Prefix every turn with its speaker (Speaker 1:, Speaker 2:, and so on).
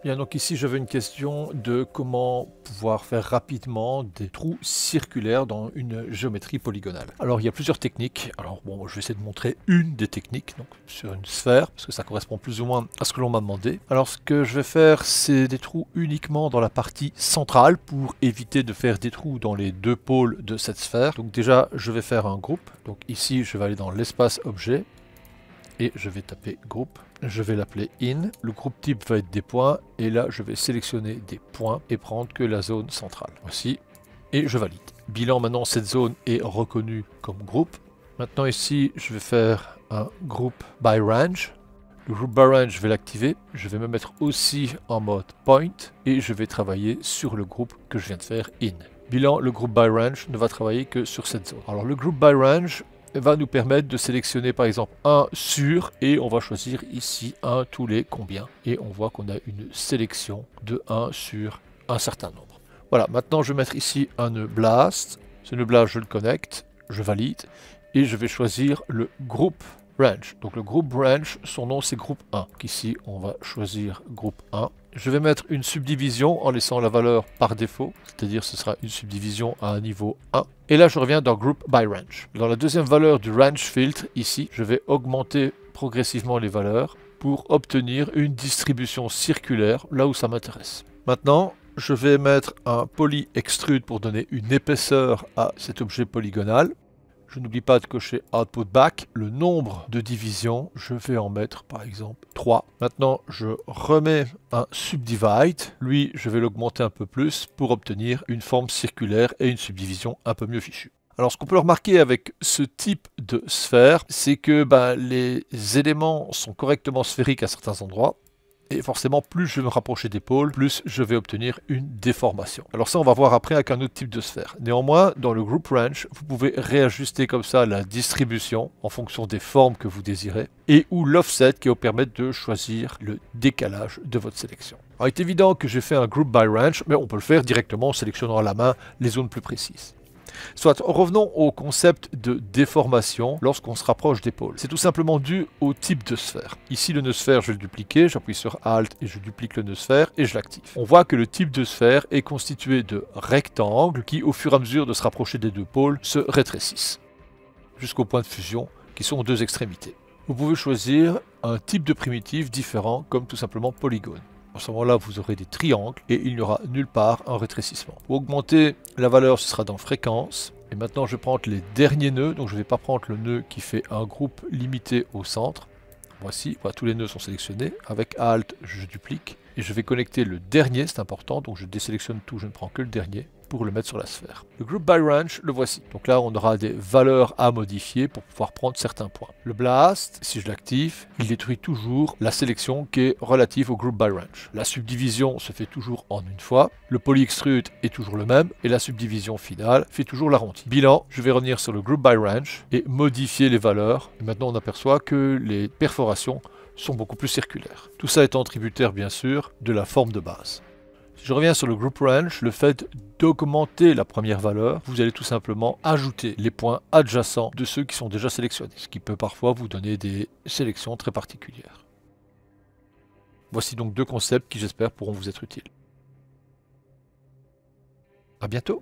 Speaker 1: Bien, donc ici j'avais une question de comment pouvoir faire rapidement des trous circulaires dans une géométrie polygonale. Alors il y a plusieurs techniques. Alors bon, je vais essayer de montrer une des techniques, donc sur une sphère, parce que ça correspond plus ou moins à ce que l'on m'a demandé. Alors ce que je vais faire, c'est des trous uniquement dans la partie centrale pour éviter de faire des trous dans les deux pôles de cette sphère. Donc déjà, je vais faire un groupe. Donc ici, je vais aller dans l'espace objet et je vais taper groupe. Je vais l'appeler in. Le groupe type va être des points et là je vais sélectionner des points et prendre que la zone centrale. Voici. Et je valide. Bilan, maintenant cette zone est reconnue comme groupe. Maintenant ici je vais faire un groupe by range. Le groupe by range, je vais l'activer. Je vais me mettre aussi en mode point et je vais travailler sur le groupe que je viens de faire in. Bilan, le groupe by range ne va travailler que sur cette zone. Alors le groupe by range va nous permettre de sélectionner par exemple un sur et on va choisir ici un tous les combien et on voit qu'on a une sélection de 1 sur un certain nombre. Voilà, maintenant je vais mettre ici un nœud blast. Ce nœud blast, je le connecte, je valide et je vais choisir le groupe range. Donc le groupe range, son nom c'est groupe 1. Donc ici on va choisir groupe 1. Je vais mettre une subdivision en laissant la valeur par défaut, c'est-à-dire ce sera une subdivision à un niveau 1. Et là je reviens dans Group by Range. Dans la deuxième valeur du Range Filtre, ici, je vais augmenter progressivement les valeurs pour obtenir une distribution circulaire là où ça m'intéresse. Maintenant, je vais mettre un Poly Extrude pour donner une épaisseur à cet objet polygonal. Je n'oublie pas de cocher Output Back. Le nombre de divisions, je vais en mettre par exemple 3. Maintenant, je remets un Subdivide. Lui, je vais l'augmenter un peu plus pour obtenir une forme circulaire et une subdivision un peu mieux fichue. Alors, ce qu'on peut remarquer avec ce type de sphère, c'est que les éléments sont correctement sphériques à certains endroits. Et forcément, plus je vais me rapprocher des pôles, plus je vais obtenir une déformation. Alors ça, on va voir après avec un autre type de sphère. Néanmoins, dans le Group Range, vous pouvez réajuster comme ça la distribution en fonction des formes que vous désirez et ou l'offset qui va vous permettre de choisir le décalage de votre sélection. Alors, il est évident que j'ai fait un Group by Range, mais on peut le faire directement en sélectionnant à la main les zones plus précises. Soit, revenons au concept de déformation lorsqu'on se rapproche des pôles. C'est tout simplement dû au type de sphère. Ici, le nœud sphère, je vais le dupliquer, j'appuie sur Alt et je duplique le nœud sphère et je l'active. On voit que le type de sphère est constitué de rectangles qui, au fur et à mesure de se rapprocher des deux pôles, se rétrécissent jusqu'au point de fusion qui sont aux deux extrémités. Vous pouvez choisir un type de primitive différent comme tout simplement polygone. À ce moment-là, vous aurez des triangles et il n'y aura nulle part un rétrécissement. Pour augmenter la valeur, ce sera dans fréquence. Et maintenant, je vais prendre les derniers nœuds. Donc, je ne vais pas prendre le nœud qui fait un groupe limité au centre. Voici, voilà, tous les nœuds sont sélectionnés. Avec Alt, je duplique. Et je vais connecter le dernier, c'est important. Donc, je désélectionne tout, je ne prends que le dernier pour le mettre sur la sphère. Le Group by Range, le voici. Donc là, on aura des valeurs à modifier pour pouvoir prendre certains points. Le Blast, si je l'active, il détruit toujours la sélection qui est relative au Group by Range. La subdivision se fait toujours en une fois. Le Poly Extrude est toujours le même. Et la subdivision finale fait toujours l'arrondi. Bilan, je vais revenir sur le Group by Range et modifier les valeurs. Et maintenant, on aperçoit que les perforations sont beaucoup plus circulaires. Tout ça étant tributaire, bien sûr, de la forme de base. Si je reviens sur le Group Range, le fait d'augmenter la première valeur, vous allez tout simplement ajouter les points adjacents de ceux qui sont déjà sélectionnés, ce qui peut parfois vous donner des sélections très particulières. Voici donc deux concepts qui, j'espère, pourront vous être utiles. À bientôt!